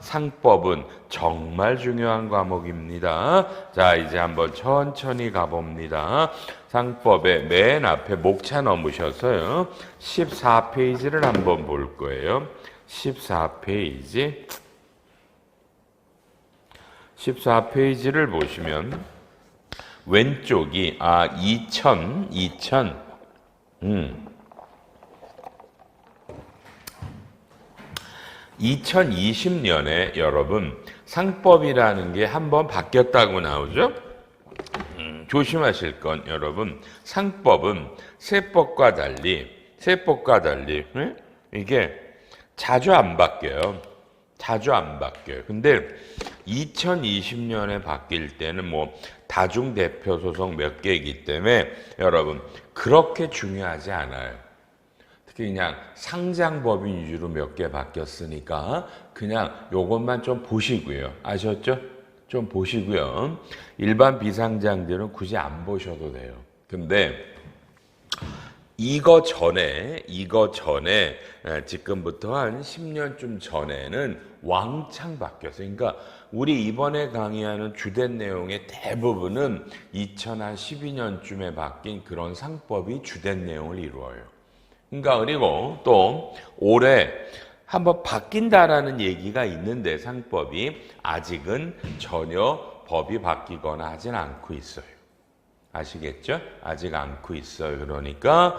상법은 정말 중요한 과목입니다. 자, 이제 한번 천천히 가봅니다. 상법의 맨 앞에 목차 넘으셔서요. 14페이지를 한번 볼 거예요. 14페이지. 14페이지를 보시면 왼쪽이 2020년에 여러분 상법이라는 게 한번 바뀌었다고 나오죠? 조심하실 건 여러분 상법은 세법과 달리 이게 자주 안 바뀌어요. 자주 안 바뀌어요. 근데 2020년에 바뀔 때는 뭐 다중대표 소송 몇 개이기 때문에 여러분 그렇게 중요하지 않아요. 특히 그냥 상장법인 위주로 몇 개 바뀌었으니까 그냥 요것만 좀 보시고요. 아셨죠? 좀 보시고요. 일반 비상장들은 굳이 안 보셔도 돼요. 근데 이거 전에 지금부터 한 10년쯤 전에는 왕창 바뀌었어요. 그러니까 우리 이번에 강의하는 주된 내용의 대부분은 2012년쯤에 바뀐 그런 상법이 주된 내용을 이루어요. 그러니까 그리고 또 올해 한번 바뀐다라는 얘기가 있는데 상법이 아직은 전혀 법이 바뀌거나 하진 않고 있어요. 아시겠죠? 아직 않고 있어요. 그러니까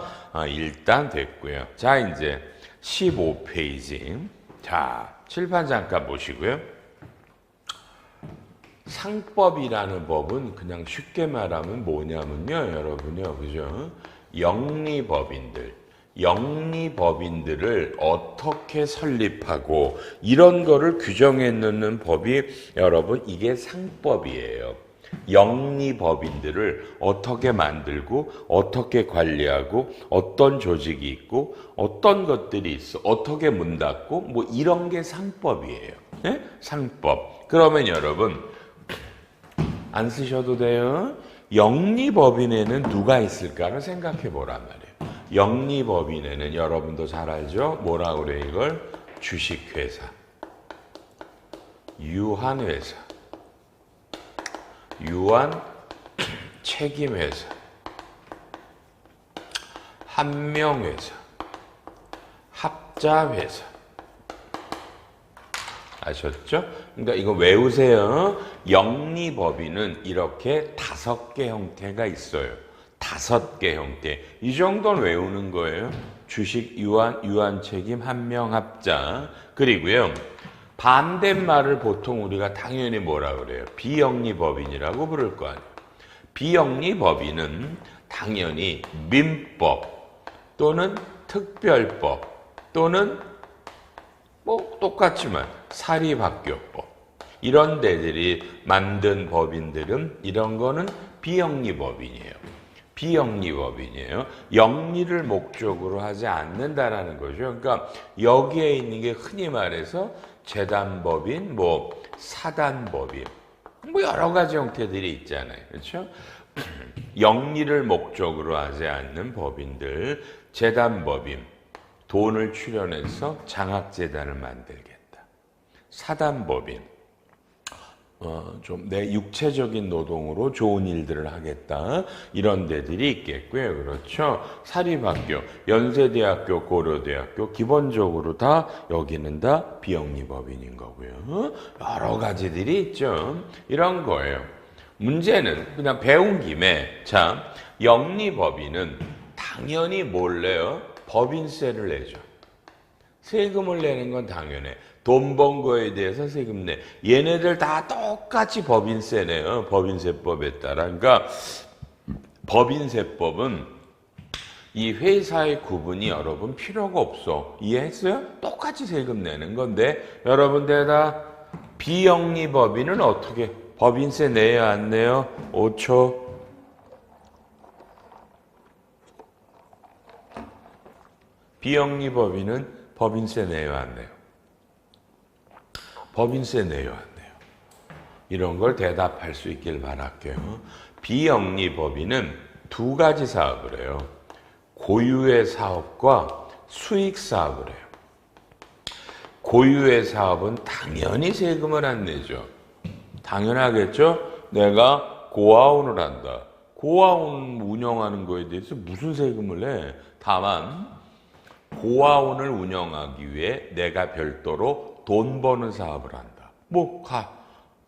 일단 됐고요. 자, 이제 15페이지. 자, 칠판 잠깐 보시고요. 상법이라는 법은 그냥 쉽게 말하면 뭐냐면요. 여러분요. 그죠? 영리법인들을 어떻게 설립하고 이런 거를 규정해 놓는 법이 여러분 이게 상법이에요. 영리법인들을 어떻게 만들고 어떻게 관리하고 어떤 조직이 있고 어떤 것들이 있어 어떻게 문 닫고 뭐 이런 게 상법이에요. 네? 상법. 그러면 여러분 안 쓰셔도 돼요. 영리법인에는 누가 있을까를 생각해 보란 말이에요. 영리법인에는 여러분도 잘 알죠? 뭐라고 그래 이걸? 주식회사, 유한회사, 유한책임회사, 한명회사, 합자회사. 아셨죠? 그러니까 이거 외우세요. 영리법인은 이렇게 5개 형태가 있어요. 5개 형태. 이 정도는 외우는 거예요. 주식, 유한책임, 한명합자. 그리고요. 반대말을 보통 우리가 당연히 뭐라 그래요? 비영리법인이라고 부를 거 아니에요. 비영리법인은 당연히 민법 또는 특별법 또는 뭐 똑같지만 사립학교법 이런 데들이 만든 법인들은 이런 거는 비영리법인이에요. 영리를 목적으로 하지 않는다라는 거죠. 그러니까 여기에 있는 게 흔히 말해서 재단법인, 뭐 사단법인, 뭐 여러 가지 형태들이 있잖아요. 그렇죠? 영리를 목적으로 하지 않는 법인들, 재단법인, 돈을 출연해서 장학재단을 만들겠다. 사단법인, 좀 내 육체적인 노동으로 좋은 일들을 하겠다. 이런 데들이 있겠고요. 그렇죠? 사립학교, 연세대학교, 고려대학교, 기본적으로 다 여기는 다 비영리법인인 거고요. 여러 가지들이 있죠. 이런 거예요. 문제는 그냥 배운 김에, 자, 영리법인은 당연히 뭘 내요? 법인세를 내죠. 세금을 내는 건 당연해. 돈 번 거에 대해서 세금 내. 얘네들 다 똑같이 법인세 내요. 법인세법에 따라. 그러니까 법인세법은 이 회사의 구분이 여러분 필요가 없어. 이해했어요? 똑같이 세금 내는 건데 여러분들 다 비영리법인은 어떻게 법인세 내요? 안 내요? 5초. 비영리법인은 법인세 내요? 안 내요? 법인세 내요? 안 내요? 이런 걸 대답할 수 있길 바랄게요. 비영리법인은 2가지 사업을 해요. 고유의 사업과 수익 사업을 해요. 고유의 사업은 당연히 세금을 안 내죠. 당연하겠죠? 내가 고아원을 한다. 고아원 운영하는 거에 대해서 무슨 세금을 내? 다만 고아원을 운영하기 위해 내가 별도로 돈 버는 사업을 한다.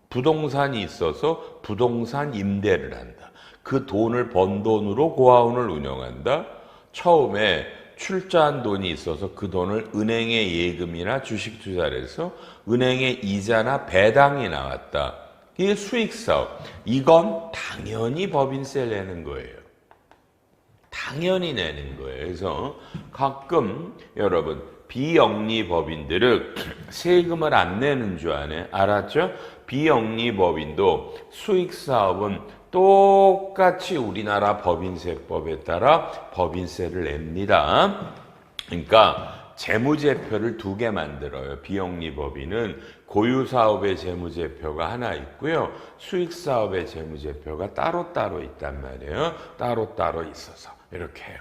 부동산이 있어서 부동산 임대를 한다. 그 돈을 번 돈으로 고아원을 운영한다. 처음에 출자한 돈이 있어서 그 돈을 은행에 예금이나 주식 투자를 해서 은행에 이자나 배당이 나왔다. 이게 수익사업. 이건 당연히 법인세를 내는 거예요. 당연히 내는 거예요. 그래서 가끔 여러분 비영리법인들은 세금을 안 내는 줄 아네. 알았죠? 비영리법인도 수익사업은 똑같이 우리나라 법인세법에 따라 법인세를 냅니다. 그러니까 재무제표를 2개 만들어요. 비영리법인은 고유사업의 재무제표가 하나 있고요. 수익사업의 재무제표가 따로따로 있단 말이에요. 따로따로 있어서 이렇게 해요.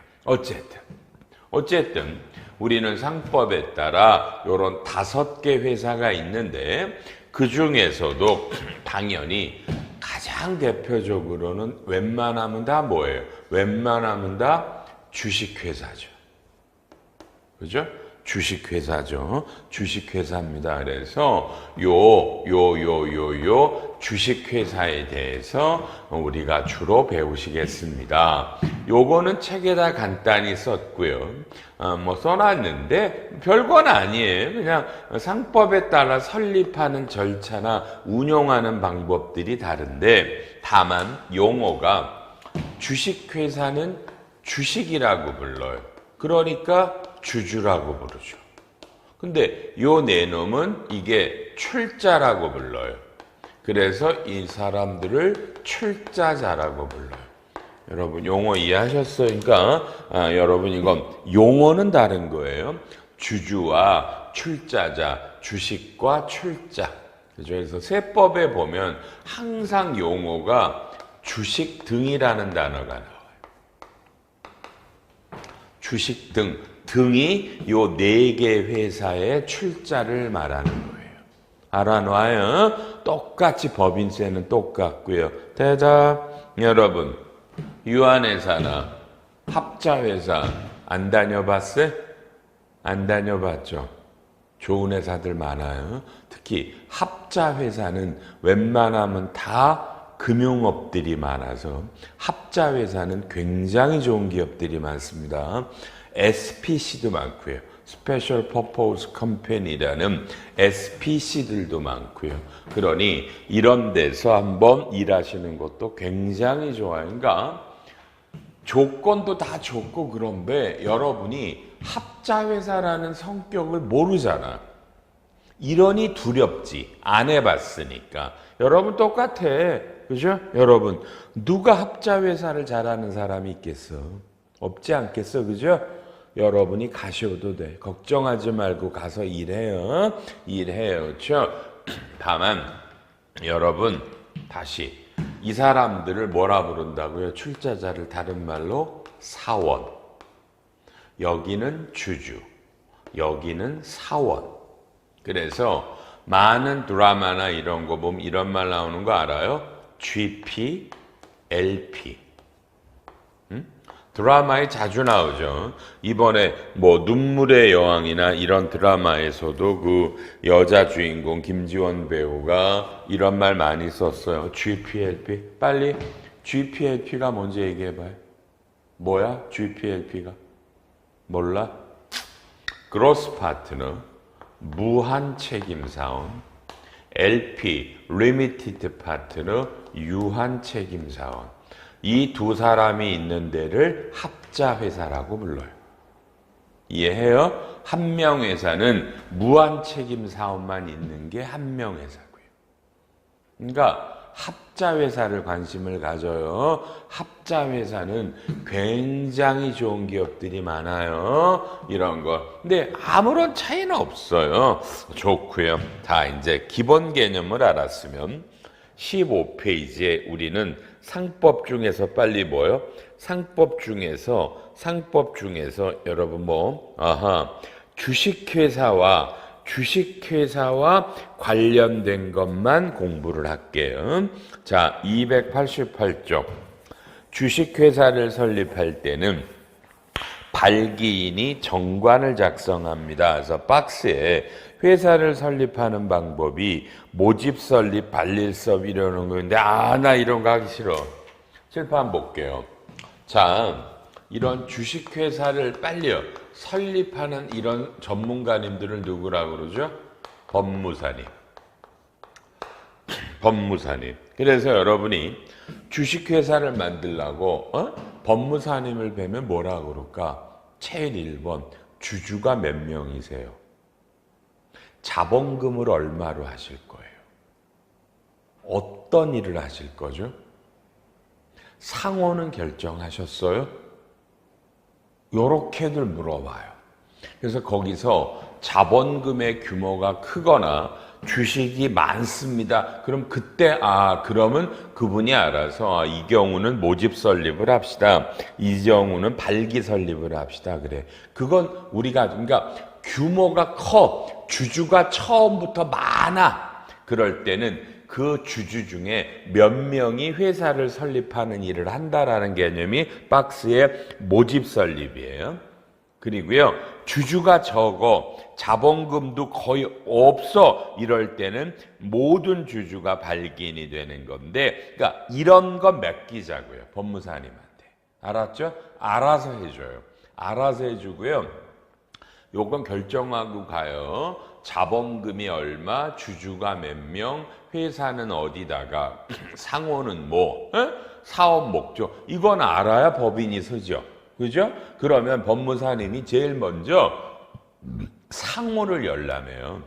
어쨌든 우리는 상법에 따라 이런 5개 회사가 있는데 그 중에서도 당연히 가장 대표적으로는 웬만하면 다 뭐예요? 웬만하면 다 주식회사죠. 그죠? 주식회사죠. 주식회사입니다. 그래서 요 주식회사에 대해서 우리가 주로 배우시겠습니다. 요거는 책에다 간단히 썼고요. 써놨는데 별건 아니에요. 그냥 상법에 따라 설립하는 절차나 운용하는 방법들이 다른데 다만 용어가 주식회사는 주식이라고 불러요. 그러니까 주주라고 부르죠. 근데 요 네놈은 이게 출자라고 불러요. 그래서 이 사람들을 출자자라고 불러요. 여러분 용어 이해하셨어요? 그러니까 여러분 이건 용어는 다른 거예요. 주주와 출자자, 주식과 출자. 그래서 세법에 보면 항상 용어가 주식 등이라는 단어가 나와요. 주식 등이 요 4개 회사의 출자를 말하는 거예요. 알아놔요. 똑같이 법인세는 똑같고요. 대답. 여러분 유한회사나 합자회사 안 다녀봤어요? 안 다녀봤죠? 좋은 회사들 많아요. 특히 합자회사는 웬만하면 다 금융업들이 많아서 합자회사는 굉장히 좋은 기업들이 많습니다. SPC도 많고요. Special Purpose Company라는 SPC들도 많고요. 그러니 이런 데서 한번 일하시는 것도 굉장히 좋아요. 그러니까 조건도 다 좋고 그런데 여러분이 합자회사라는 성격을 모르잖아. 이러니 두렵지. 안 해봤으니까. 여러분 똑같아. 그죠? 여러분 누가 합자회사를 잘하는 사람이 있겠어? 없지 않겠어? 그죠? 여러분이 가셔도 돼. 걱정하지 말고 가서 일해요. 일해요. 그렇죠? 다만 여러분 다시 이 사람들을 뭐라 부른다고요? 출자자를 다른 말로 사원. 여기는 주주. 여기는 사원. 그래서 많은 드라마나 이런 거 보면 이런 말 나오는 거 알아요? GP, LP. 드라마에 자주 나오죠. 이번에 눈물의 여왕이나 이런 드라마에서도 그 여자 주인공 김지원 배우가 이런 말 많이 썼어요. GPLP. 빨리 GPLP가 뭔지 얘기해봐요. 뭐야? GPLP가? 몰라? 그로스 파트너, 무한 책임 사원, LP, 리미티드 파트너, 유한 책임 사원. 이 두 사람이 있는 데를 합자회사라고 불러요. 이해해요? 한명회사는 무한 책임 사원만 있는 게 한명회사고요. 그러니까 합자회사를 관심을 가져요. 합자회사는 굉장히 좋은 기업들이 많아요. 이런 거. 근데 아무런 차이는 없어요. 좋고요. 다 이제 기본 개념을 알았으면 15페이지에 우리는 상법 중에서 빨리 뭐요? 상법 중에서 여러분 주식회사와 관련된 것만 공부를 할게요. 자, 288쪽. 주식회사를 설립할 때는 발기인이 정관을 작성합니다. 그래서 박스에 회사를 설립하는 방법이 모집 설립, 발일섭 이러는 건데 나 이런 거 하기 싫어. 칠판 볼게요. 자, 이런 주식회사를 빨리요 설립하는 이런 전문가님들을 누구라고 그러죠? 법무사님. 그래서 여러분이 주식회사를 만들려고 법무사님을 뵈면 뭐라고 그럴까? 제일 1번 주주가 몇 명이세요? 자본금을 얼마로 하실 거예요? 어떤 일을 하실 거죠? 상호는 결정하셨어요? 요렇게들 물어봐요. 그래서 거기서 자본금의 규모가 크거나 주식이 많습니다. 그럼 그때 그러면 그분이 알아서 이 경우는 모집 설립을 합시다. 이 경우는 발기 설립을 합시다. 그래. 그건 우리가 그러니까 규모가 커. 주주가 처음부터 많아. 그럴 때는 그 주주 중에 몇 명이 회사를 설립하는 일을 한다라는 개념이 박스의 모집 설립이에요. 그리고요, 주주가 적어 자본금도 거의 없어 이럴 때는 모든 주주가 발기인이 되는 건데, 그러니까 이런 거 맡기자고요, 법무사님한테. 알았죠? 알아서 해줘요. 알아서 해주고요. 요건 결정하고 가요. 자본금이 얼마, 주주가 몇 명, 회사는 어디다가, 상호는 뭐, 사업 목적, 이건 알아야 법인이 서죠. 그죠? 그러면 법무사님이 제일 먼저 상호를 열라면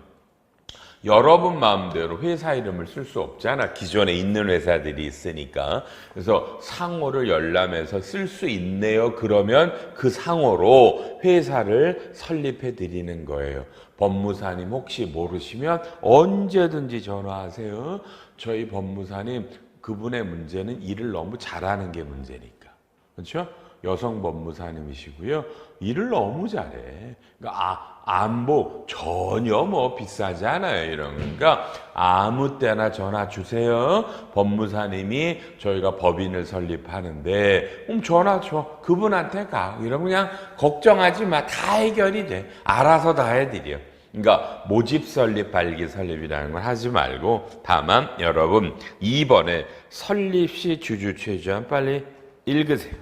여러분 마음대로 회사 이름을 쓸 수 없잖아. 기존에 있는 회사들이 있으니까. 그래서 상호를 열람해서 쓸 수 있네요. 그러면 그 상호로 회사를 설립해 드리는 거예요. 법무사님 혹시 모르시면 언제든지 전화하세요. 저희 법무사님, 그분의 문제는 일을 너무 잘하는 게 문제니까. 그렇죠? 여성 법무사님이시고요. 일을 너무 잘해. 그러니까 안보 전혀 뭐 비싸지 않아요. 그러니까 아무 때나 전화 주세요. 법무사님이 저희가 법인을 설립하는데 전화 줘. 그분한테 가. 이러면 그냥 걱정하지 마. 다 해결이 돼. 알아서 다 해드려. 그러니까 모집 설립, 발기 설립이라는 걸 하지 말고 다만 여러분 2번에 설립 시 주주 최주한 빨리 읽으세요.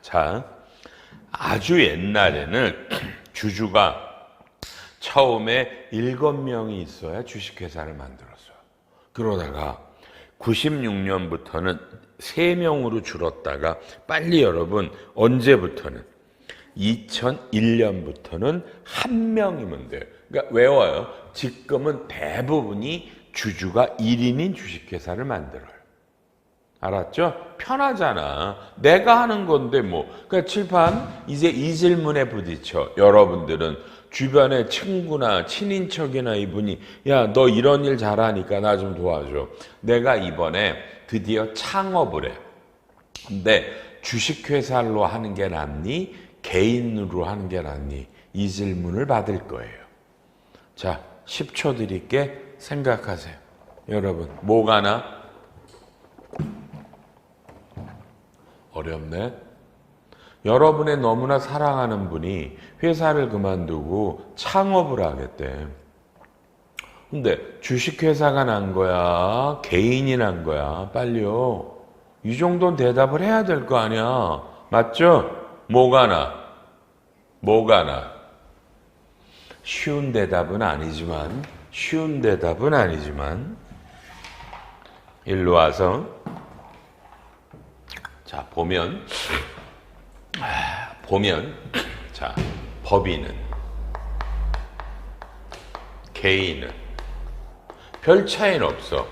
자, 아주 옛날에는 주주가 처음에 7명이 있어야 주식회사를 만들었어요. 그러다가 96년부터는 3명으로 줄었다가 빨리 여러분 언제부터는 2001년부터는 1명이면 돼요. 그러니까 외워요. 지금은 대부분이 주주가 1인인 주식회사를 만들어요. 알았죠? 편하잖아. 내가 하는 건데 뭐. 그러니까 칠판 이제 이 질문에 부딪혀. 여러분들은 주변에 친구나 친인척이나 이분이 야, 너 이런 일 잘하니까 나 좀 도와줘. 내가 이번에 드디어 창업을 해. 근데 주식회사로 하는 게 낫니? 개인으로 하는 게 낫니? 이 질문을 받을 거예요. 자, 10초 드릴게. 생각하세요. 여러분, 뭐가 나? 어렵네. 여러분의 너무나 사랑하는 분이 회사를 그만두고 창업을 하겠대. 근데 주식회사가 난 거야? 개인이 난 거야? 빨리요. 이 정도는 대답을 해야 될 거 아니야. 맞죠? 뭐가 나? 뭐가 나? 쉬운 대답은 아니지만 일로 와서 자, 보면 자, 법인은 개인은 별 차이는 없어.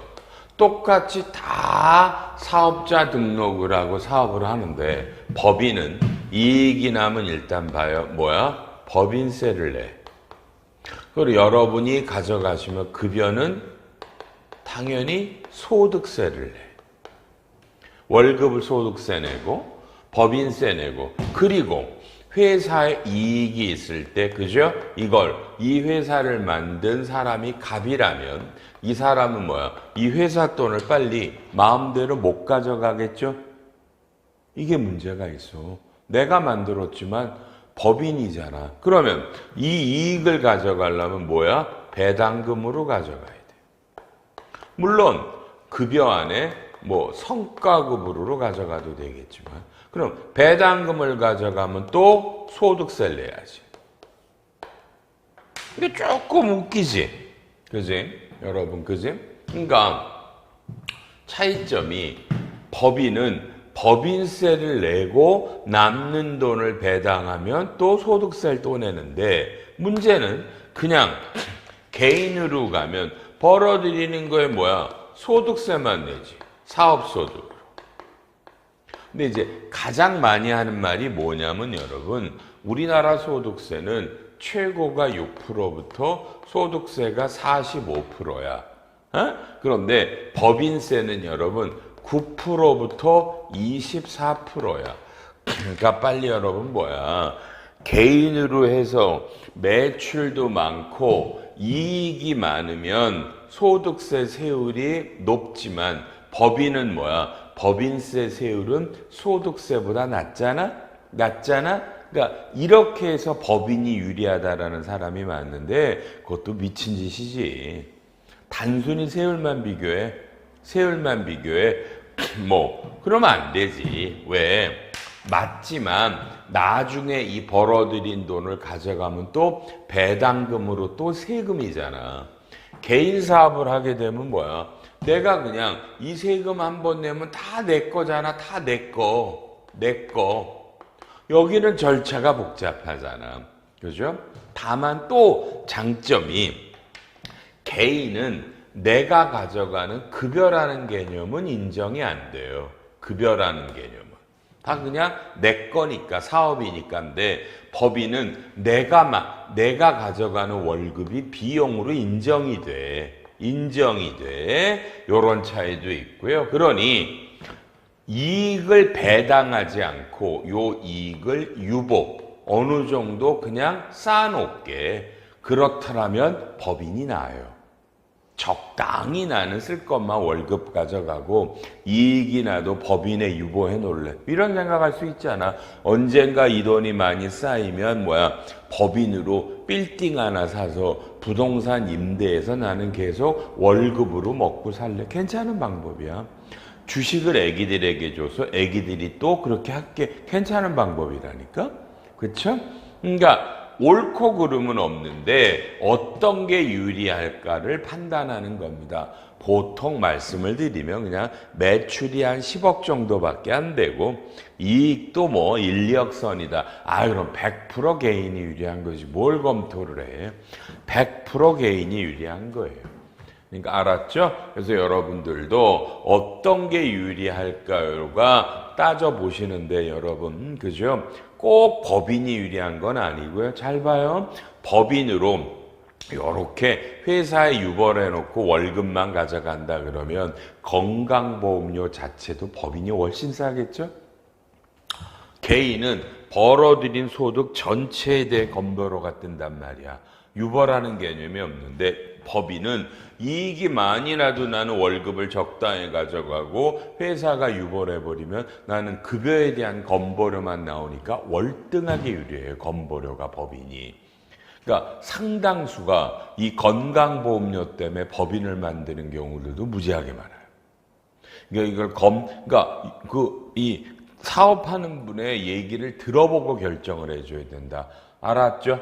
똑같이 다 사업자 등록을 하고 사업을 하는데 법인은 이익이 나면 일단 봐요. 뭐야? 법인세를 내. 그리고 여러분이 가져가시면 급여는 당연히 소득세를 내. 월급을 소득세 내고 법인세 내고 그리고 회사에 이익이 있을 때 그죠? 이 회사를 만든 사람이 갑이라면 이 사람은 뭐야? 이 회사 돈을 빨리 마음대로 못 가져가겠죠? 이게 문제가 있어. 내가 만들었지만 법인이잖아. 그러면 이 이익을 가져가려면 뭐야? 배당금으로 가져가야 돼. 물론 급여 안에 뭐 성과급으로 가져가도 되겠지만 그럼 배당금을 가져가면 또 소득세를 내야지. 이게 조금 웃기지? 그지? 여러분, 그지? 그러니까 차이점이 법인은 법인세를 내고 남는 돈을 배당하면 또 소득세를 또 내는데 문제는 그냥 개인으로 가면 벌어들이는 거에 뭐야? 소득세만 내지. 사업소득으로. 근데 이제 가장 많이 하는 말이 뭐냐면 여러분 우리나라 소득세는 최고가 6%부터 소득세가 45%야. 그런데 법인세는 여러분 9%부터 24%야. 그러니까 빨리 여러분 뭐야. 개인으로 해서 매출도 많고 이익이 많으면 소득세 세율이 높지만 법인은 뭐야? 법인세 세율은 소득세보다 낮잖아? 그러니까 이렇게 해서 법인이 유리하다라는 사람이 많은데 그것도 미친 짓이지. 단순히 세율만 비교해. 뭐 그러면 안 되지. 왜? 맞지만 나중에 이 벌어들인 돈을 가져가면 또 배당금으로 또 세금이잖아. 개인 사업을 하게 되면 뭐야? 내가 그냥 이 세금 한번 내면 다 내 거잖아. 다 내 거. 여기는 절차가 복잡하잖아. 그죠? 다만 또 장점이 개인은 내가 가져가는 급여라는 개념은 인정이 안 돼요. 급여라는 개념은. 다 그냥 내 거니까 사업이니까인데 법인은 내가 가져가는 월급이 비용으로 인정이 돼. 요런 차이도 있고요. 그러니 이익을 배당하지 않고 요 이익을 유보 어느 정도 그냥 쌓아놓게 그렇다면 법인이 나아요. 적당히 나는 쓸 것만 월급 가져가고 이익이 나도 법인에 유보해 놓을래. 이런 생각할 수 있잖아. 언젠가 이 돈이 많이 쌓이면 뭐야 법인으로 빌딩 하나 사서 부동산 임대해서 나는 계속 월급으로 먹고 살래. 괜찮은 방법이야. 주식을 애기들에게 줘서 애기들이 또 그렇게 할게. 괜찮은 방법이라니까. 그렇죠? 그러니까 옳고 그름은 없는데 어떤 게 유리할까를 판단하는 겁니다. 보통 말씀을 드리면 그냥 매출이 한 10억 정도밖에 안 되고 이익도 뭐 1, 2억 선이다. 그럼 100% 개인이 유리한 거지. 뭘 검토를 해? 100% 개인이 유리한 거예요. 그러니까 알았죠? 그래서 여러분들도 어떤 게 유리할까요가 따져보시는데 여러분 그죠? 꼭 법인이 유리한 건 아니고요. 잘 봐요. 법인으로 이렇게 회사에 유보를 해놓고 월급만 가져간다 그러면 건강보험료 자체도 법인이 훨씬 싸겠죠? 개인은 벌어들인 소득 전체에 대해 검도로가 뜬단 말이야. 유보라는 개념이 없는데 법인은 이익이 많이 나도 나는 월급을 적당히 가져가고 회사가 유보를 해버리면 나는 급여에 대한 건보료만 나오니까 월등하게 유리해요. 건보료가 법인이. 그러니까 상당수가 이 건강보험료 때문에 법인을 만드는 경우들도 무지하게 많아요. 그러니까 이 사업하는 분의 얘기를 들어보고 결정을 해줘야 된다. 알았죠?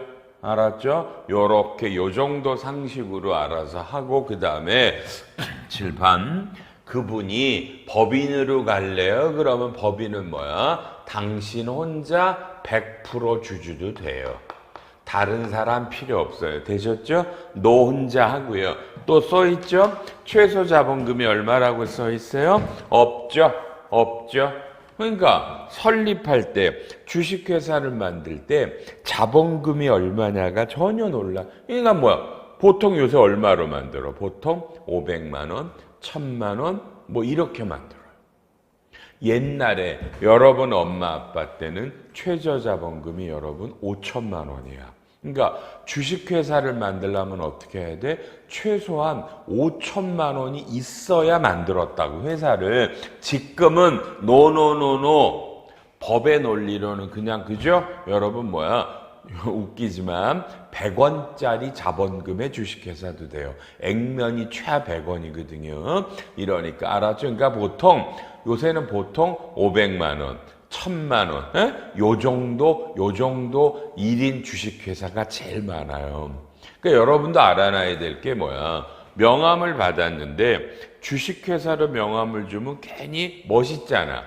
요렇게 요 정도 상식으로 알아서 하고 그 다음에 7반 그분이 법인으로 갈래요? 그러면 법인은 뭐야? 당신 혼자 100% 주주도 돼요. 다른 사람 필요 없어요. 되셨죠? 너 혼자 하고요. 또 써있죠? 최소 자본금이 얼마라고 써있어요? 없죠? 없죠? 그러니까 설립할 때 주식회사를 만들 때 자본금이 얼마냐가 전혀 놀라. 그러니까 뭐야? 보통 요새 얼마로 만들어? 보통 500만 원, 1000만 원 뭐 이렇게 만들어요. 옛날에 여러분 엄마 아빠 때는 최저 자본금이 여러분 5천만 원이야. 그러니까 주식회사를 만들려면 어떻게 해야 돼? 최소한 5천만 원이 있어야 만들었다고 회사를. 지금은 노노노노. 법의 논리로는 그냥 그죠? 여러분 뭐야? 웃기지만 100원짜리 자본금의 주식회사도 돼요. 액면이 최하 100원이거든요. 이러니까 알았죠? 그러니까 보통 요새는 보통 500만 원, 1000만 원, 요 정도 1인 주식회사가 제일 많아요. 그러니까 여러분도 알아놔야 될 게 뭐야? 명함을 받았는데 주식회사로 명함을 주면 괜히 멋있잖아.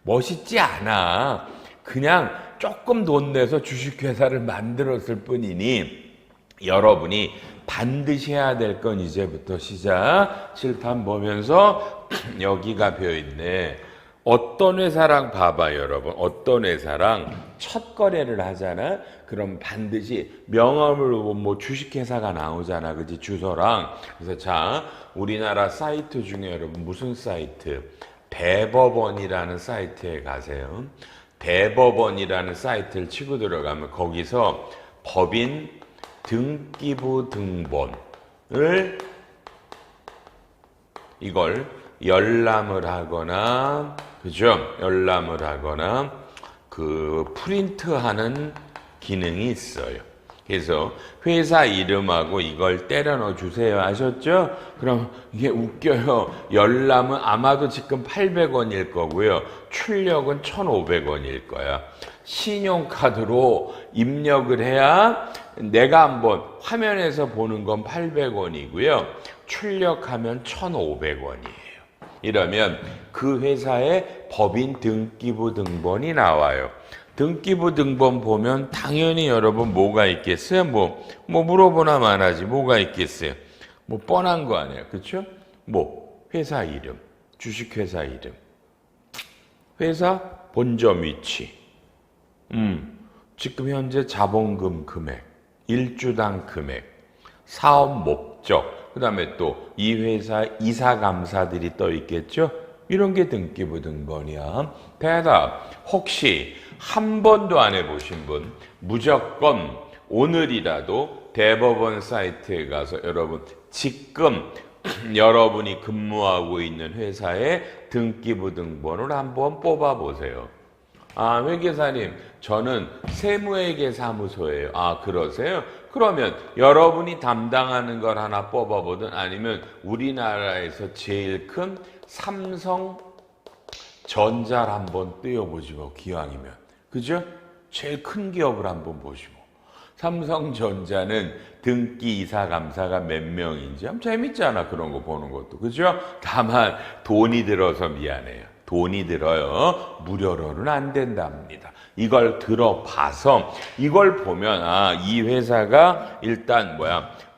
멋있지 않아. 그냥 조금 돈 내서 주식회사를 만들었을 뿐이니 여러분이 반드시 해야 될 건 이제부터 시작. 칠판 보면서 여기가 비어있네. 어떤 회사랑 봐봐 여러분. 어떤 회사랑 첫 거래를 하잖아. 그럼 반드시 명함을 뭐 주식회사가 나오잖아. 그치? 주소랑. 그래서 자, 우리나라 사이트 중에 여러분 무슨 사이트? 대법원이라는 사이트에 가세요. 대법원이라는 사이트를 치고 들어가면 거기서 법인 등기부 등본을 이걸 열람을 하거나 그죠? 열람을 하거나 그 프린트하는 기능이 있어요. 그래서 회사 이름하고 이걸 때려 넣어 주세요. 아셨죠? 그럼 이게 웃겨요. 열람은 아마도 지금 800원일 거고요. 출력은 1,500원일 거야. 신용카드로 입력을 해야 내가 한번 화면에서 보는 건 800원이고요. 출력하면 1,500원이에요. 이러면 그 회사의 법인 등기부 등본이 나와요. 등기부 등본 보면 당연히 여러분 뭐가 있겠어요? 뭐 물어보나 마나지 뭐가 있겠어요? 뭐 뻔한 거 아니에요. 그렇죠? 뭐 회사 이름, 주식회사 이름, 회사 본점 위치, 지금 현재 자본금 금액, 일주당 금액, 사업 목적, 그 다음에 또 이 회사 이사 감사들이 떠 있겠죠? 이런 게 등기부 등본이야. 대답. 혹시 한 번도 안 해보신 분 무조건 오늘이라도 대법원 사이트에 가서 여러분 지금 여러분이 근무하고 있는 회사의 등기부 등본을 한번 뽑아보세요. 아, 회계사님, 저는 세무회계사무소예요. 아, 그러세요? 그러면 여러분이 담당하는 걸 하나 뽑아보든 아니면 우리나라에서 제일 큰 삼성전자를 한번 띄워보시고 기왕이면. 그죠? 제일 큰 기업을 한번 보시고. 삼성전자는 등기 이사 감사가 몇 명인지 참 재밌잖아. 그런 거 보는 것도. 그죠? 다만 돈이 들어서 미안해요. 돈이 들어요. 무료로는 안 된답니다. 이걸 들어봐서 이걸 보면 아, 이 회사가 일단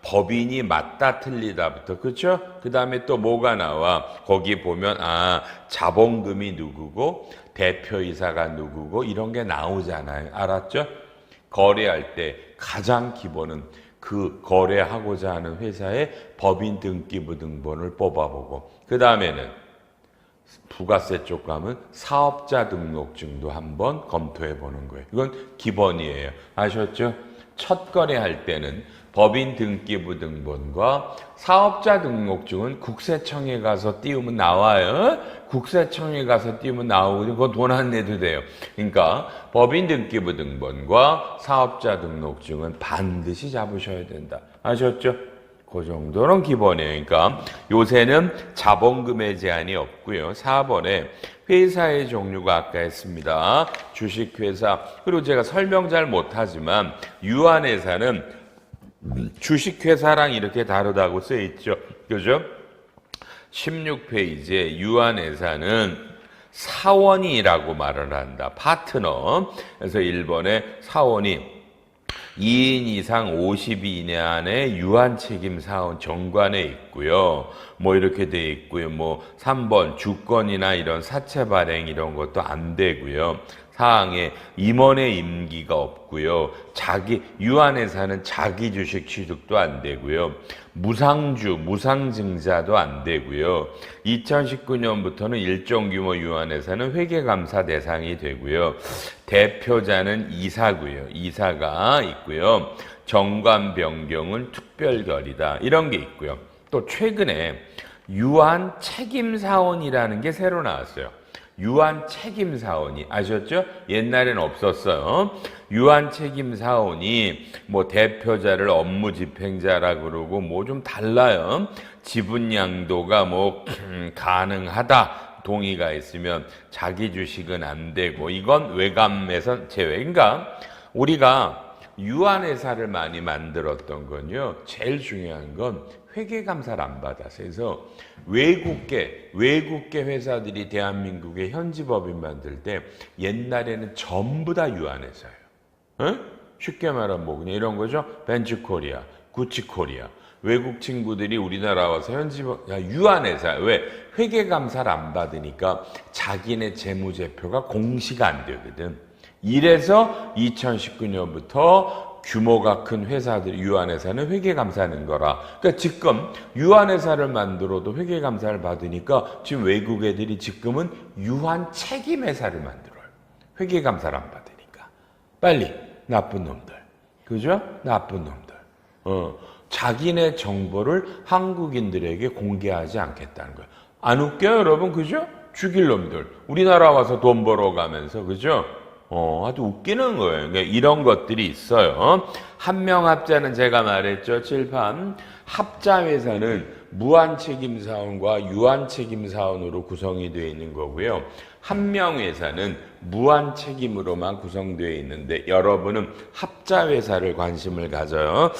법인이 맞다 틀리다부터 그렇죠? 그 다음에 또 뭐가 나와? 거기 보면 아, 자본금이 누구고 대표이사가 누구고 이런 게 나오잖아요. 알았죠? 거래할 때 가장 기본은 그 거래하고자 하는 회사의 법인 등기부 등본을 뽑아보고 그 다음에는 부가세 쪽 가면 사업자 등록증도 한번 검토해 보는 거예요. 이건 기본이에요. 아셨죠? 첫 거래할 때는 법인 등기부 등본과 사업자 등록증은 국세청에 가서 띄우면 나와요. 국세청에 가서 띄우면 나오고 그거 돈 안 내도 돼요. 그러니까 법인 등기부 등본과 사업자 등록증은 반드시 잡으셔야 된다. 아셨죠? 그 정도는 기본이에요. 그러니까 요새는 자본금의 제한이 없고요. 4번에 회사의 종류가 아까 했습니다. 주식회사. 그리고 제가 설명 잘 못하지만 유한회사는 주식회사랑 이렇게 다르다고 써있죠. 그죠? 16페이지에 유한회사는 사원이라고 말을 한다. 파트너. 그래서 1번에 사원이 2인 이상 50위 이내 안에 유한 책임 사원 정관에 있고요. 뭐 이렇게 돼 있고요. 뭐 3번 주권이나 이런 사채 발행 이런 것도 안 되고요. 사항에 임원의 임기가 없고요. 자기 유한에 사는 자기 주식 취득도 안 되고요. 무상주, 무상증자도 안 되고요. 2019년부터는 일정 규모 유한회사는 회계감사 대상이 되고요. 대표자는 이사고요. 이사가 있고요. 정관 변경은 특별결의다. 이런 게 있고요. 또 최근에 유한 책임사원이라는 게 새로 나왔어요. 유한 책임사원이 아셨죠? 옛날엔 없었어요. 유한 책임사원이 뭐 대표자를 업무집행자라 그러고 뭐 좀 달라요. 지분 양도가 뭐 가능하다. 동의가 있으면 자기 주식은 안 되고 이건 외감에서 제외. 그러니까 우리가 유한회사를 많이 만들었던 건요. 제일 중요한 건 회계감사를 안 받아서 해서 외국계 회사들이 대한민국의 현지법인 만들 때 옛날에는 전부 다 유한회사예요. 에? 쉽게 말하면 뭐 그냥 이런 거죠. 벤츠코리아, 구치코리아. 외국 친구들이 우리나라 와서 현지법 유한회사 왜 회계감사를 안 받으니까 자기네 재무제표가 공시가 안 되거든. 이래서 2019년부터 규모가 큰 회사들, 유한회사는 회계감사하는 거라. 그러니까 지금 유한회사를 만들어도 회계감사를 받으니까 지금 외국 애들이 지금은 유한책임회사를 만들어요. 회계감사를 안 받으니까. 빨리 나쁜 놈들. 그죠? 나쁜 놈들. 자기네 정보를 한국인들에게 공개하지 않겠다는 거예요. 안 웃겨요, 여러분? 그죠? 죽일 놈들. 우리나라 와서 돈 벌어가면서, 그죠? 아주 웃기는 거예요. 그러니까 이런 것들이 있어요. 한명합자는 제가 말했죠. 칠판. 합자회사는 무한책임사원과 유한책임사원으로 구성이 되어 있는 거고요. 한명회사는 무한책임으로만 구성되어 있는데 여러분은 합자회사를 관심을 가져요.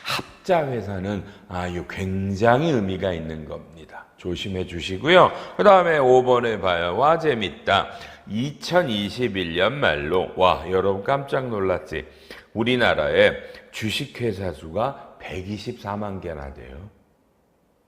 합자회사는 아주 굉장히 의미가 있는 겁니다. 조심해 주시고요. 그 다음에 5번에 봐요. 와 재밌다. 2021년 말로 와 여러분 깜짝 놀랐지. 우리나라에 주식회사 수가 124만 개나 돼요.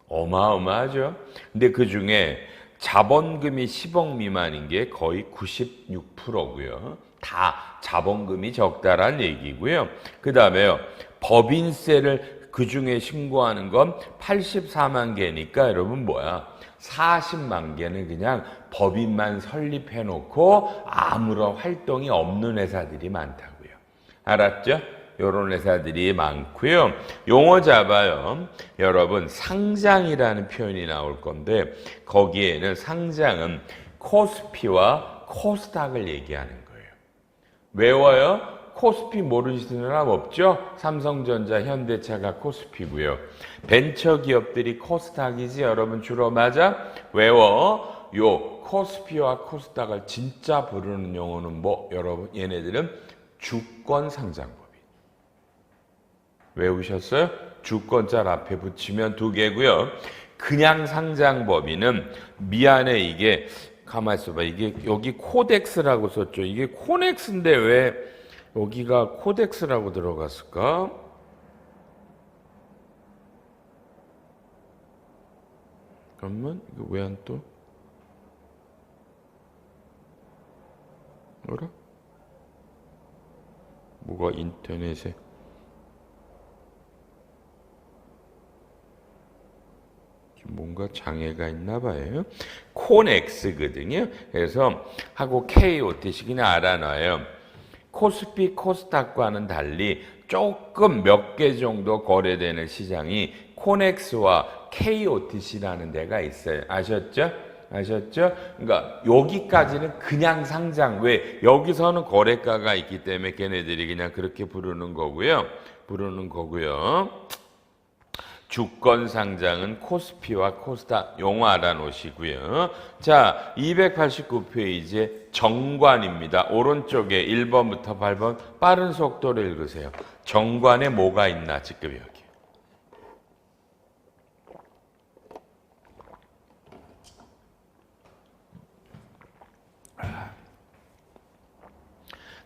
어마어마하죠. 근데 그중에 자본금이 10억 미만인 게 거의 96%고요. 다 자본금이 적다란 얘기고요. 그 다음에요. 법인세를 그중에 신고하는 건 84만 개니까 여러분 뭐야. 40만 개는 그냥 법인만 설립해놓고 아무런 활동이 없는 회사들이 많다고요. 알았죠? 요런 회사들이 많고요. 용어 잡아요. 여러분 상장이라는 표현이 나올 건데 거기에는 상장은 코스피와 코스닥을 얘기하는 거예요. 외워요? 코스피 모르시는 사람 없죠? 삼성전자, 현대차가 코스피고요. 벤처기업들이 코스닥이지 여러분 주로 맞아? 외워. 요 코스피와 코스닥을 진짜 부르는 용어는 뭐? 여러분 얘네들은 주권상장법이. 외우셨어요? 주권자 앞에 붙이면 두 개고요. 그냥 상장법인은 미안해 이게 가만 있어봐. 이게 여기 코덱스라고 썼죠. 이게 코넥스인데 왜 여기가 코덱스라고 들어갔을까? 잠깐만 이거 왜 안 떠? 뭐라? 뭐가 인터넷에 뭔가 장애가 있나 봐요. 코넥스거든요. 그래서 하고 KOTC 그냥 알아놔요. 코스피, 코스닥과는 달리 조금 몇 개 정도 거래되는 시장이 코넥스와 KOTC라는 데가 있어요. 아셨죠? 아셨죠? 그러니까 여기까지는 그냥 상장. 왜? 여기서는 거래가가 있기 때문에 걔네들이 그냥 그렇게 부르는 거고요. 주권 상장은 코스피와 코스닥 용어 알아놓으시고요. 자, 289페이지에 정관입니다. 오른쪽에 1번부터 8번 빠른 속도로 읽으세요. 정관에 뭐가 있나 지금 여기.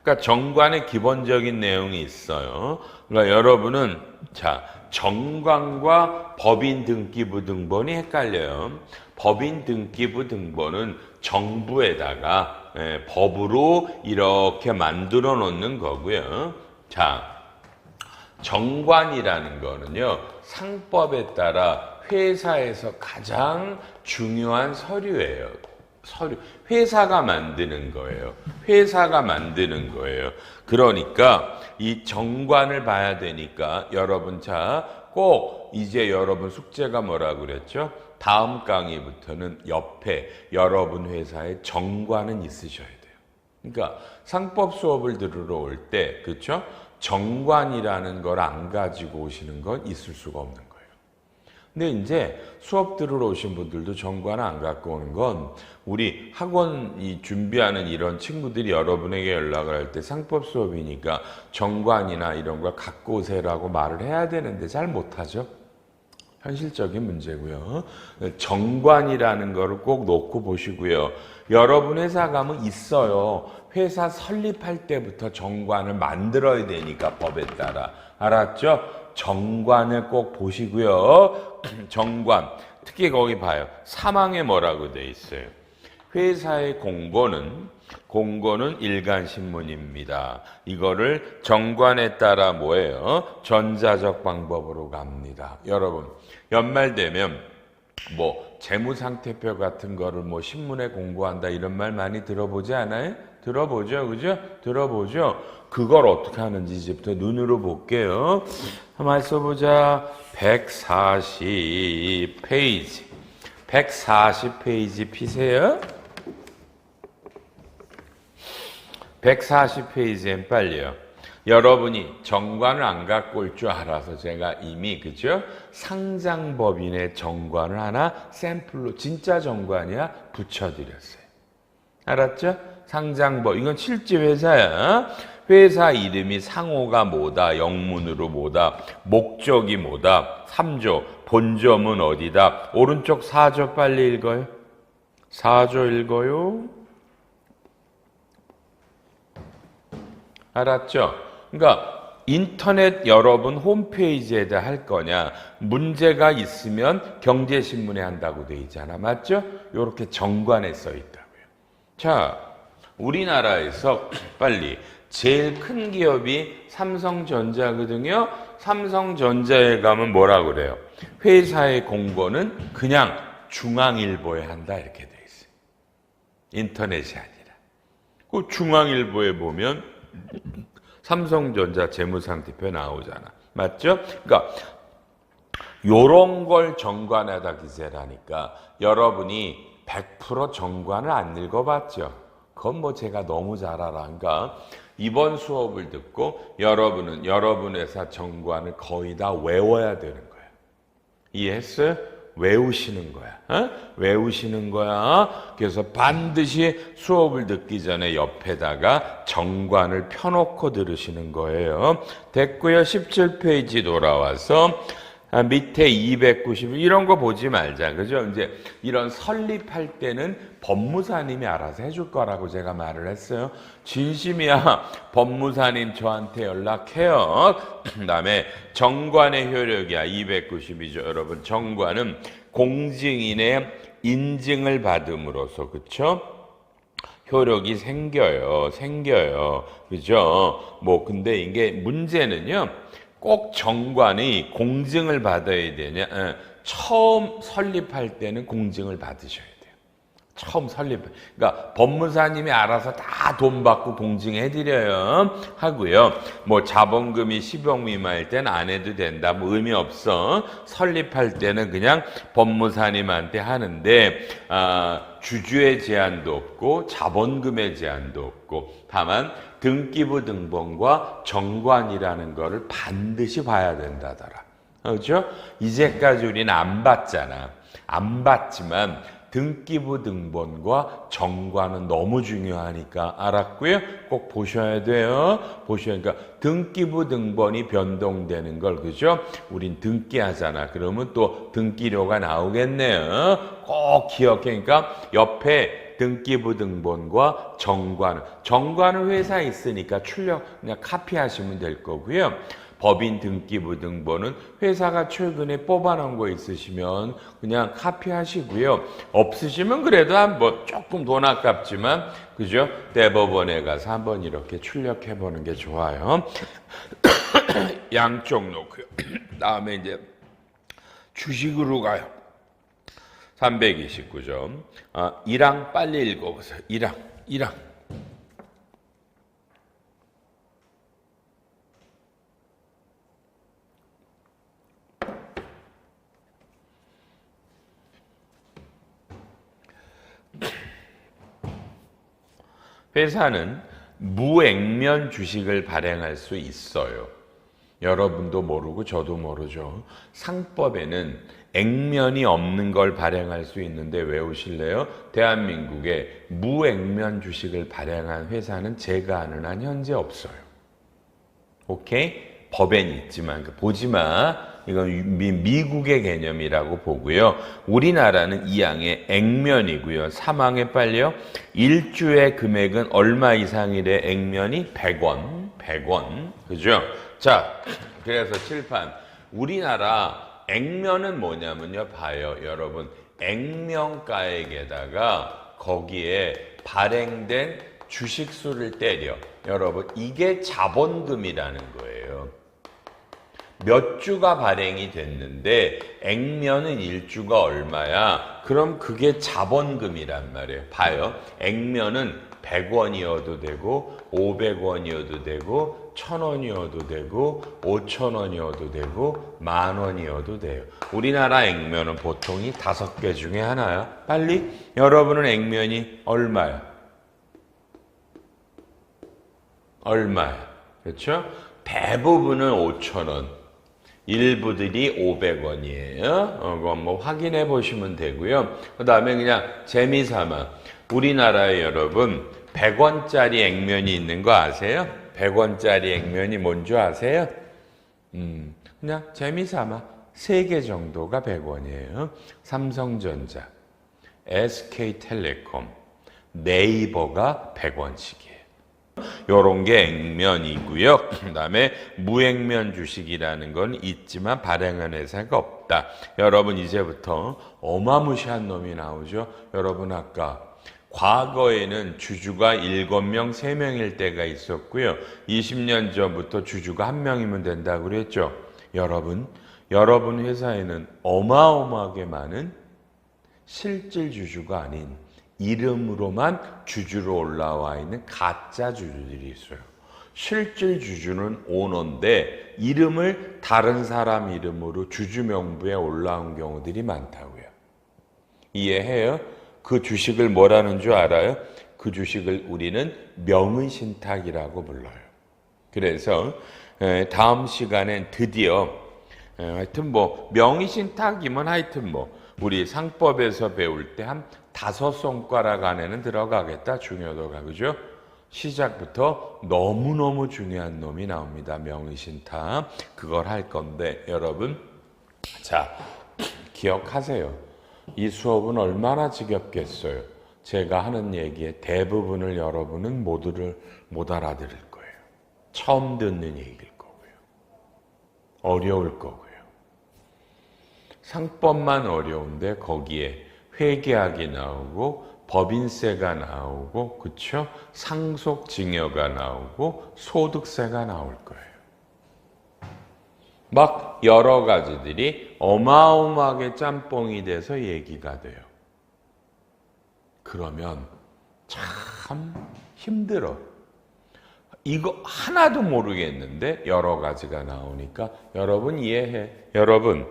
그러니까 정관의 기본적인 내용이 있어요. 그러니까 여러분은 자, 정관과 법인 등기부 등본이 헷갈려요. 법인 등기부 등본은 정부에다가 법으로 이렇게 만들어 놓는 거고요. 자, 정관이라는 거는요, 상법에 따라 회사에서 가장 중요한 서류예요. 서류. 회사가 만드는 거예요. 회사가 만드는 거예요. 그러니까 이 정관을 봐야 되니까 여러분 꼭 이제 여러분 숙제가 뭐라고 그랬죠? 다음 강의부터는 옆에 여러분 회사에 정관은 있으셔야 돼요. 그러니까 상법 수업을 들으러 올 때 그렇죠? 정관이라는 걸 안 가지고 오시는 건 있을 수가 없는 거예요. 근데 이제 수업 들으러 오신 분들도 정관을 안 갖고 오는 건 우리 학원 준비하는 이런 친구들이 여러분에게 연락을 할 때 상법 수업이니까 정관이나 이런 걸 갖고 오세요라고 말을 해야 되는데 잘 못하죠. 현실적인 문제고요. 정관이라는 거를 꼭 놓고 보시고요. 여러분 회사 가면 있어요. 회사 설립할 때부터 정관을 만들어야 되니까 법에 따라. 알았죠? 정관을 꼭 보시고요. 정관. 특히 거기 봐요. 사망에 뭐라고 돼 있어요? 회사의 공고는 일간신문입니다. 이거를 정관에 따라 뭐예요? 전자적 방법으로 갑니다. 여러분, 연말 되면 뭐 재무상태표 같은 거를 뭐 신문에 공고한다 이런 말 많이 들어보지 않아요? 들어보죠, 그죠? 들어보죠. 그걸 어떻게 하는지 이제부터 눈으로 볼게요. 한번 써보자. 140페이지. 140페이지 피세요. 140페이지엔 빨리요. 여러분이 정관을 안 갖고 올 줄 알아서 제가 이미 그죠? 상장법인의 정관을 하나 샘플로 진짜 정관이야 붙여드렸어요. 알았죠? 상장법 이건 실제 회사야. 회사 이름이 상호가 뭐다, 영문으로 뭐다, 목적이 뭐다, 3조, 본점은 어디다, 오른쪽 4조 빨리 읽어요. 4조 읽어요. 알았죠? 그러니까 인터넷 여러분 홈페이지에다 할 거냐, 문제가 있으면 경제신문에 한다고 돼 있잖아. 맞죠? 이렇게 정관에 써 있다고요. 자, 우리나라에서 빨리 제일 큰 기업이 삼성전자거든요. 삼성전자에 가면 뭐라 그래요? 회사의 공고는 그냥 중앙일보에 한다 이렇게 돼 있어요. 인터넷이 아니라. 그 중앙일보에 보면 삼성전자 재무상태표 나오잖아. 맞죠? 그러니까 요런 걸 정관에다 기재라니까 여러분이 100% 정관을 안 읽어봤죠? 그건 뭐 제가 너무 잘 알아. 그러니까 이번 수업을 듣고 여러분은 여러분 회사 정관을 거의 다 외워야 되는 거야. 이해했어요? 외우시는 거야. 외우시는 거야. 그래서 반드시 수업을 듣기 전에 옆에다가 정관을 펴놓고 들으시는 거예요. 됐고요. 17페이지 돌아와서 밑에 290 이런 거 보지 말자. 그죠? 이제 이런 설립할 때는 법무사님이 알아서 해줄 거라고 제가 말을 했어요. 진심이야. 법무사님 저한테 연락해요. 그다음에 정관의 효력이야. 292조. 여러분, 정관은 공증인의 인증을 받음으로써 그쵸? 효력이 생겨요. 그죠? 뭐 근데 이게 문제는요. 꼭 정관이 공증을 받아야 되냐? 처음 설립할 때는 공증을 받으셔야 돼요. 처음 그러니까 법무사님이 알아서 다 돈 받고 공증해드려요. 하고요. 뭐 자본금이 10억 미만일 때는 안 해도 된다. 뭐 의미 없어. 설립할 때는 그냥 법무사님한테 하는데 주주의 제한도 없고 자본금의 제한도 없고 다만 등기부 등본과 정관이라는 거를 반드시 봐야 된다더라. 그렇죠? 이제까지 우리는 안 봤잖아. 안 봤지만 등기부 등본과 정관은 너무 중요하니까 알았고요. 꼭 보셔야 돼요. 그러니까 등기부 등본이 변동되는 걸 그죠? 우린 등기하잖아. 그러면 또 등기료가 나오겠네요. 꼭 기억해. 그러니까 옆에 등기부등본과 정관은 회사에 있으니까 출력 그냥 카피하시면 될 거고요. 법인 등기부등본은 회사가 최근에 뽑아놓은 거 있으시면 그냥 카피하시고요. 없으시면 그래도 한번 조금 돈 아깝지만 그죠? 대법원에 가서 한번 이렇게 출력해 보는 게 좋아요. 양쪽 놓고요. 다음에 이제 주식으로 가요. 329점. 1항 빨리 읽어보세요. 1항. 회사는 무액면 주식을 발행할 수 있어요. 여러분도 모르고 저도 모르죠. 상법에는 액면이 없는 걸 발행할 수 있는데 외우실래요? 대한민국에 무액면 주식을 발행한 회사는 제가 아는 한 현재 없어요. 오케이? 법엔 있지만 보지 마. 이건 미국의 개념이라고 보고요. 우리나라는 2항에 액면이고요. 3항에 빨리요. 1주의 금액은 얼마 이상이래? 액면이 100원. 그죠? 자, 그래서 칠판. 우리나라 액면은 뭐냐면요. 봐요. 여러분. 액면가액에다가 거기에 발행된 주식수를 때려. 여러분, 이게 자본금이라는 거예요. 몇 주가 발행이 됐는데 액면은 1주가 얼마야? 그럼 그게 자본금이란 말이에요. 봐요. 액면은 100원이어도 되고 500원이어도 되고 1000원이어도 되고 5000원이어도 되고 10,000원이어도 돼요. 우리나라 액면은 보통 이 5개 중에 하나야. 빨리 여러분은 액면이 얼마야? 그렇죠? 대부분은 5,000원. 일부들이 500원이에요. 그건 뭐 확인해 보시면 되고요. 그 다음에 그냥 재미삼아. 우리나라에 여러분 100원짜리 액면이 있는 거 아세요? 100원짜리 액면이 뭔지 아세요? 그냥 재미삼아 3개 정도가 100원이에요. 삼성전자, SK텔레콤, 네이버가 100원씩이에요. 요런 게 액면이고요. 그 다음에 무액면 주식이라는 건 있지만 발행한 회사가 없다. 여러분 이제부터 어마무시한 놈이 나오죠. 여러분 아까 과거에는 주주가 7명, 3명일 때가 있었고요. 20년 전부터 주주가 1명이면 된다고 그랬죠. 여러분 회사에는 어마어마하게 많은 실질 주주가 아닌 이름으로만 주주로 올라와 있는 가짜 주주들이 있어요. 실질 주주는 오너인데 이름을 다른 사람 이름으로 주주 명부에 올라온 경우들이 많다고요. 이해해요? 그 주식을 뭐라는 줄 알아요? 그 주식을 우리는 명의신탁이라고 불러요. 그래서 다음 시간엔 드디어 하여튼 뭐 명의신탁이면 하여튼 뭐 우리 상법에서 배울 때 한 5손가락 안에는 들어가겠다. 중요도가. 그죠? 시작부터 너무너무 중요한 놈이 나옵니다. 명의신탁. 그걸 할 건데 여러분 자 기억하세요. 이 수업은 얼마나 지겹겠어요. 제가 하는 얘기의 대부분을 여러분은 모두를 못 알아들을 거예요. 처음 듣는 얘기일 거고요. 어려울 거고요. 상법만 어려운데 거기에 회계학이 나오고 법인세가 나오고 그쵸? 상속증여가 나오고 소득세가 나올 거예요. 막 여러 가지들이 어마어마하게 짬뽕이 돼서 얘기가 돼요. 그러면 참 힘들어. 이거 하나도 모르겠는데 여러 가지가 나오니까 여러분 이해해. 여러분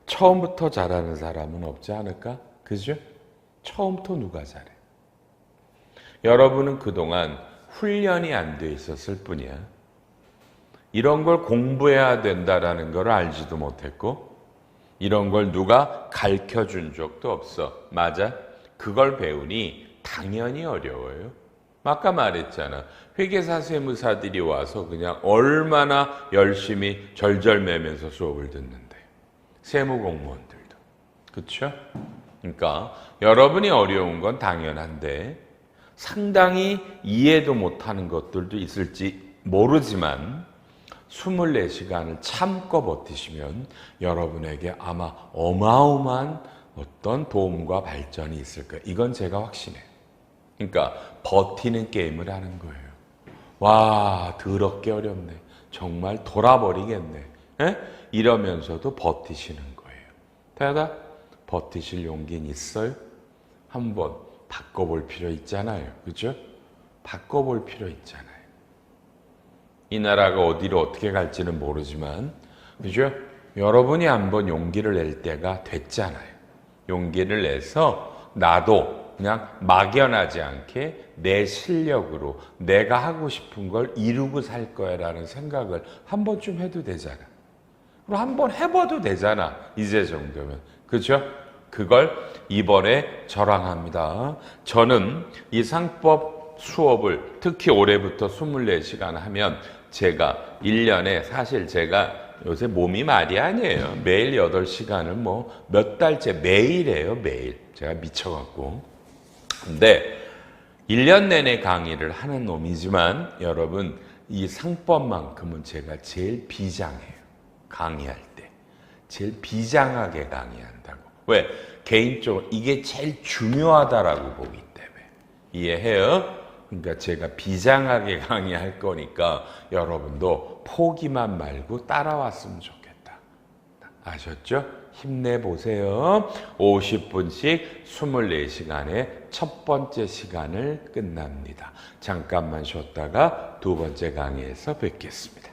처음부터 잘하는 사람은 없지 않을까? 그죠? 처음부터 누가 잘해? 여러분은 그동안 훈련이 안 돼 있었을 뿐이야. 이런 걸 공부해야 된다라는 걸 알지도 못했고 이런 걸 누가 가르쳐준 적도 없어. 맞아? 그걸 배우니 당연히 어려워요. 아까 말했잖아. 회계사 세무사들이 와서 그냥 얼마나 열심히 절절매면서 수업을 듣는데. 세무공무원들도. 그쵸? 그러니까 여러분이 어려운 건 당연한데 상당히 이해도 못하는 것들도 있을지 모르지만 24시간을 참고 버티시면 여러분에게 아마 어마어마한 어떤 도움과 발전이 있을 거예요. 이건 제가 확신해요. 그러니까 버티는 게임을 하는 거예요. 와, 더럽게 어렵네. 정말 돌아버리겠네. 에? 이러면서도 버티시는 거예요. 대다 버티실 용기는 있어요? 한번 바꿔볼 필요 있잖아요. 그죠? 바꿔볼 필요 있잖아요. 이 나라가 어디로 어떻게 갈지는 모르지만, 그죠? 여러분이 한번 용기를 낼 때가 됐잖아요. 용기를 내서 나도 그냥 막연하지 않게 내 실력으로 내가 하고 싶은 걸 이루고 살 거야 라는 생각을 한 번쯤 해도 되잖아. 그럼 한번 해봐도 되잖아. 이제 정도면. 그죠? 그걸 이번에 저랑합니다. 저는 이 상법 수업을 특히 올해부터 24시간 하면 제가 1년에 사실 제가 요새 몸이 말이 아니에요. 매일 8시간을 뭐 몇 달째 매일 해요. 매일. 제가 미쳐갖고. 근데 1년 내내 강의를 하는 놈이지만 여러분 이 상법만큼은 제가 제일 비장해요. 강의할 때. 제일 비장하게 강의한다고. 왜? 개인적으로 이게 제일 중요하다라고 보기 때문에. 이해해요? 그러니까 제가 비장하게 강의할 거니까 여러분도 포기만 말고 따라왔으면 좋겠다. 아셨죠? 힘내보세요. 50분씩 24시간에 첫 번째 시간을 끝납니다. 잠깐만 쉬었다가 두 번째 강의에서 뵙겠습니다.